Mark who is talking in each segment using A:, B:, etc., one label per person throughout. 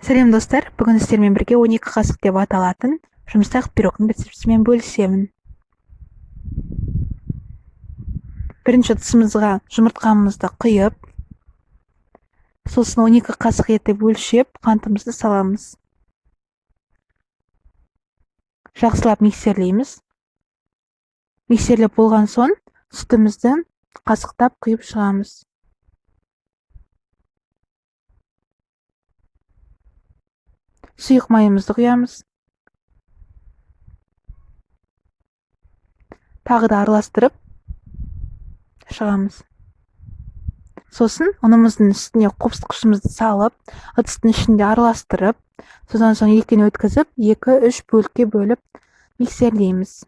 A: Сәлем достар, бүгін сіздермен бірге 12 қасық деп аталатын жұмсақ пирогтың рецептісімен бөлісемін. Бірінші ыдысымызға жұмыртқамызды құйып, сосын 12 қасық етіп өлшеп, қантымызды саламыз. Жақсылап миксерлейміз. Миксерлеп болған соң, сүтімізді қасықтап құйып шығамыз. Сұйық майымызды құямыз. Тағы да араластырып шығамыз. Сосын ұнымыздың үстіне қопсытқышымызды салып, ыдыстың ішінде араластырып, содан соң екіні өткізіп, 2-3 бөлікке бөліп миксерлейміз.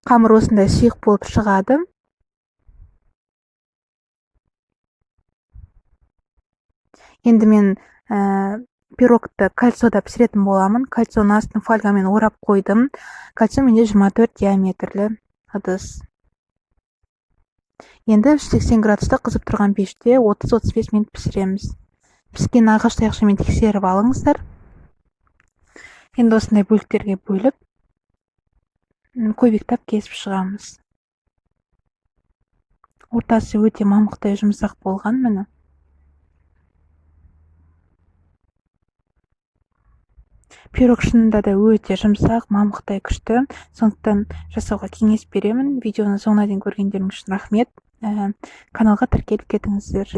A: Қамыр осындай сұйық болып шығады. Енді мен пирогты кольцода пісіретін боламын. Кольцоның астын фольгамен орап қойдым. Кольцо менде 24 диаметрлі ыдыс. Енді 180 градуста қызып тұрған пеште 30-35 минут пісіреміз. Піскен ағаш таяқшамен тексеріп алыңыздар. Енді осындай бөліктерге бөліп, көбіктеп кесіп шығамыз. Ортасы өте мамықтай жұмсақ болған міне. Пирог шынында да өте жұмсақ, мамықтай күшті. Сондықтан жасауға кеңес беремін. Видеоны соңына дейін көргендеріңіз үшін рахмет. Каналға тіркеліп кетіңіздер.